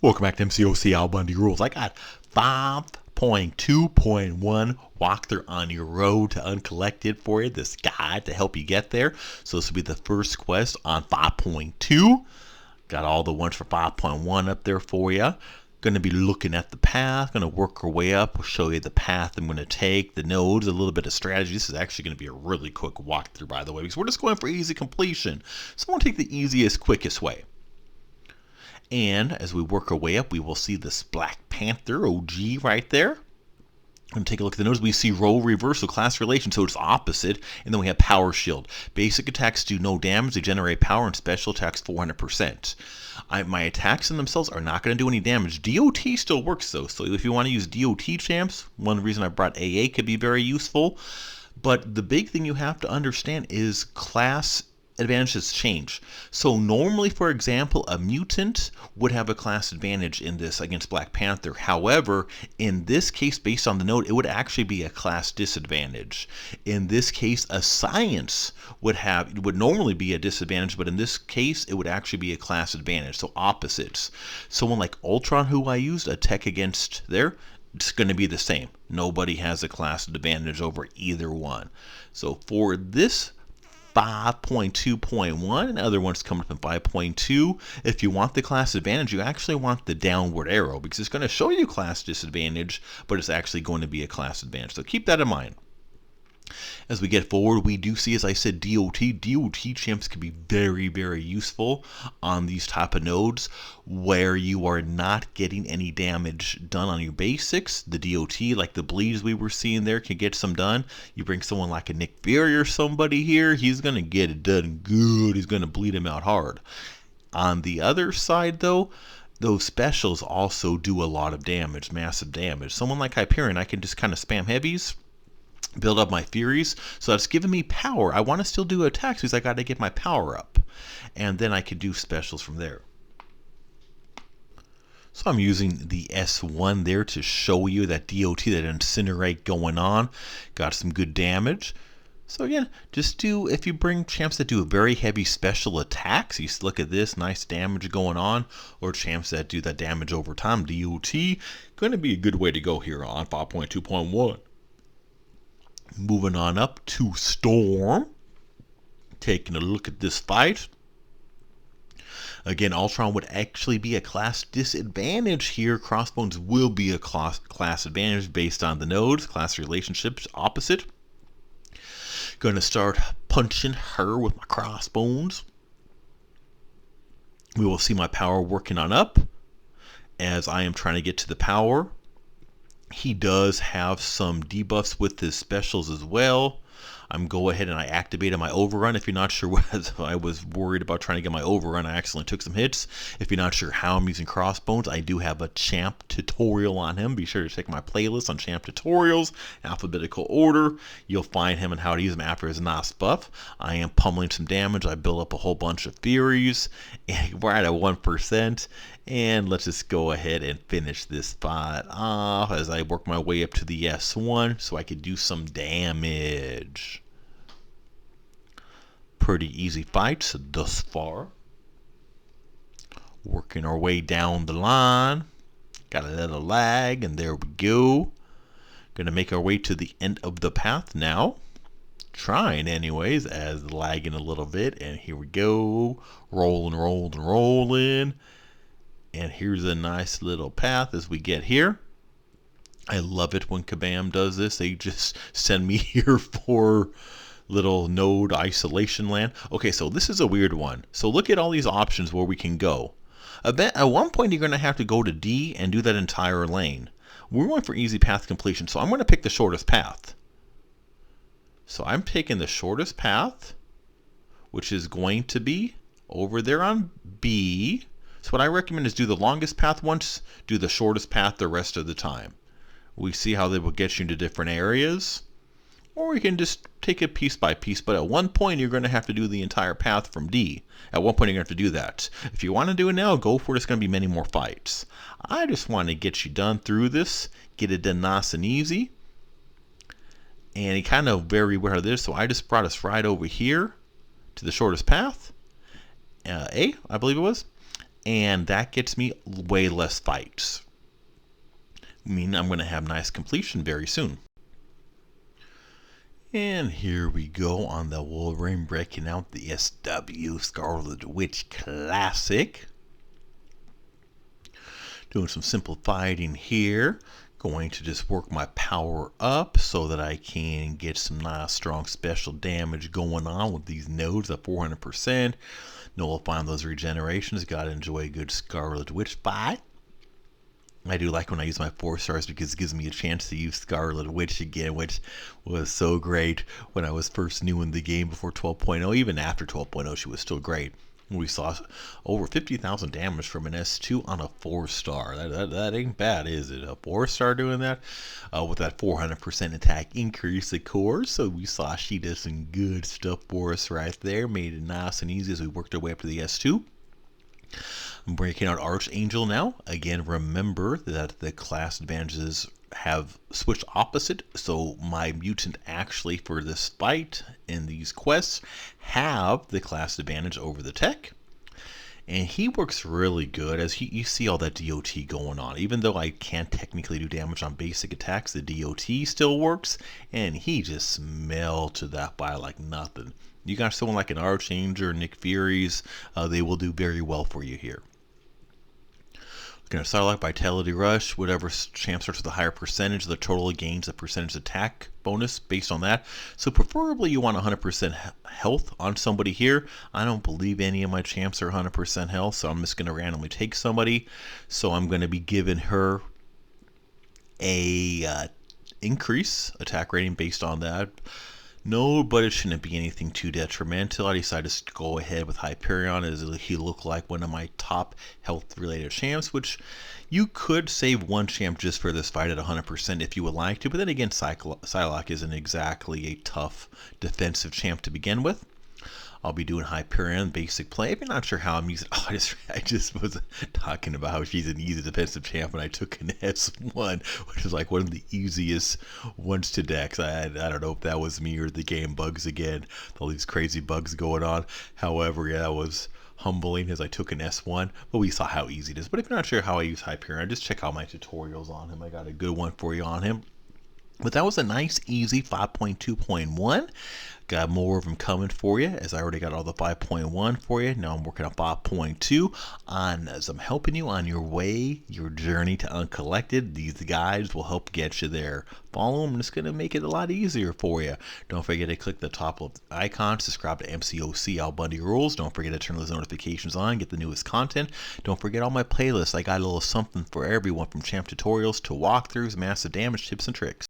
Welcome back to MCOC Al Bundy Rules. I got 5.2.1 walkthrough on your road to Uncollected for you, this guide to help you get there. So this will be the first quest on 5.2. Got all the ones for 5.1 up there for you. Going to be looking at the path, going to work our way up. We'll show you the path I'm going to take, the nodes, a little bit of strategy. This is actually going to be a really quick walkthrough, by the way, because we're just going for easy completion. So we'll take the easiest, quickest way. And as we work our way up, we will see this Black Panther OG right there. And take a look at the nodes. We see role reversal, class relation, so it's opposite. And then we have power shield. Basic attacks do no damage. They generate power, and special attacks 400%. My attacks in themselves are not going to do any damage. DOT still works though. So if you want to use DOT champs, one reason I brought AA could be very useful. But the big thing you have to understand is class advantages change. So normally, for example, a mutant would have a class advantage in this against Black Panther. However, in this case, based on the node, it would actually be a class disadvantage. In this case, a science would normally be a disadvantage, but in this case, it would actually be a class advantage. So opposites. Someone like Ultron, who I used, a tech against there, it's going to be the same. Nobody has a class advantage over either one. So for this 5.2.1 and other ones coming up in 5.2. If you want the class advantage, you actually want the downward arrow because it's going to show you class disadvantage, but it's actually going to be a class advantage. So keep that in mind. As we get forward, we do see, as I said, DOT. DOT champs can be very, very useful on these type of nodes where you are not getting any damage done on your basics. The DOT, like the bleeds we were seeing there, can get some done. You bring someone like a Nick Fury or somebody here, he's going to get it done good. He's going to bleed him out hard. On the other side, though, those specials also do a lot of damage, massive damage. Someone like Hyperion, I can just kind of spam heavies, build up my Furies, so that's giving me power. I want to still do attacks because I got to get my power up, and then I can do specials from there. So I'm using the S1 there to show you that DOT, that incinerate going on. Got some good damage. So again, just do, if you bring champs that do very heavy special attacks, you look at this, nice damage going on, or champs that do that damage over time, DOT, going to be a good way to go here on 5.2.1. Moving on up to Storm. Taking a look at this fight. Again, Ultron would actually be a class disadvantage here. Crossbones will be a class advantage based on the nodes. Class relationships opposite. Going to start punching her with my crossbones. We will see my power working on up as I am trying to get to the power. He does have some debuffs with his specials as well. I'm go ahead and I activated my overrun. If you're not sure what I was worried about trying to get my overrun, I accidentally took some hits. If you're not sure how I'm using crossbones, I do have a champ tutorial on him. Be sure to check my playlist on champ tutorials, alphabetical order. You'll find him and how to use him after his NOS buff. I am pummeling some damage. I built up a whole bunch of Furies. And we're at a 1%. And let's just go ahead and finish this fight off as I work my way up to the S1 so I could do some damage. Pretty easy fights thus far. Working our way down the line. Got a little lag, and there we go. Gonna make our way to the end of the path now. Trying anyways, as lagging a little bit, and here we go. Rolling, rolling, rolling. And here's a nice little path as we get here. I love it when Kabam does this. They just send me here for little node isolation land. Okay, so this is a weird one. So look at all these options where we can go. At one point, you're going to have to go to D and do that entire lane. We're going for easy path completion, so I'm going to pick the shortest path. So I'm taking the shortest path, which is going to be over there on B. So what I recommend is do the longest path once, do the shortest path the rest of the time. We see how they will get you into different areas. Or you can just take it piece by piece, but at one point you're going to have to do the entire path from D. At one point you're going to have to do that. If you want to do it now, go for it. It's going to be many more fights. I just want to get you done through this, get it done nice and easy. And he kind of very aware of this, so I just brought us right over here to the shortest path. A, I believe it was. And that gets me way less fights. I mean, I'm going to have nice completion very soon. And here we go on the Wolverine, breaking out the SW Scarlet Witch Classic. Doing some simple fighting here. Going to just work my power up so that I can get some nice strong special damage going on with these nodes at 400%. Nullifying those regenerations. Gotta enjoy a good Scarlet Witch fight. I do like when I use my 4 stars because it gives me a chance to use Scarlet Witch again, which was so great when I was first new in the game before 12.0. Even after 12.0, she was still great. We saw over 50,000 damage from an S2 on a 4-star. That ain't bad, is it? A 4-star doing that? With that 400% attack increase, of course. So we saw she did some good stuff for us right there. Made it nice and easy as we worked our way up to the S2. I'm breaking out Archangel now. Again, remember that the class advantages have switched opposite, so my mutant actually for this fight in these quests have the class advantage over the tech. And he works really good as you see all that DOT going on. Even though I can't technically do damage on basic attacks, the DOT still works, and he just melted that by like nothing. You got someone like an Archangel or Nick Fury's, they will do very well for you here. Going to start like Vitality Rush, whatever champ starts with a higher percentage, the total gains a percentage attack bonus based on that. So preferably you want 100% health on somebody here. I don't believe any of my champs are 100% health, so I'm just going to randomly take somebody. So I'm going to be giving her a increase attack rating based on that. No, but it shouldn't be anything too detrimental. I decided to go ahead with Hyperion as he looked like one of my top health-related champs, which you could save one champ just for this fight at 100% if you would like to. But then again, Psylocke isn't exactly a tough defensive champ to begin with. I'll be doing Hyperion basic play. If you're not sure how I'm using, I just was talking about how she's an easy defensive champ, and I took an S1, which is like one of the easiest ones to dex. I don't know if that was me or the game bugs again, all these crazy bugs going on. However, yeah, that was humbling as I took an S1, but we saw how easy it is. But if you're not sure how I use Hyperion, just check out my tutorials on him. I got a good one for you on him. But that was a nice, easy 5.2.1. Got more of them coming for you, as I already got all the 5.1 for you. Now I'm working on 5.2 as I'm helping you on your way, your journey to Uncollected. These guides will help get you there. Follow them, it's going to make it a lot easier for you. Don't forget to click the top left icon, subscribe to Mcoc Al Bundy Rules. Don't forget to turn those notifications on, get the newest content. Don't forget all my playlists. I got a little something for everyone, from champ tutorials to walkthroughs, massive damage tips and tricks.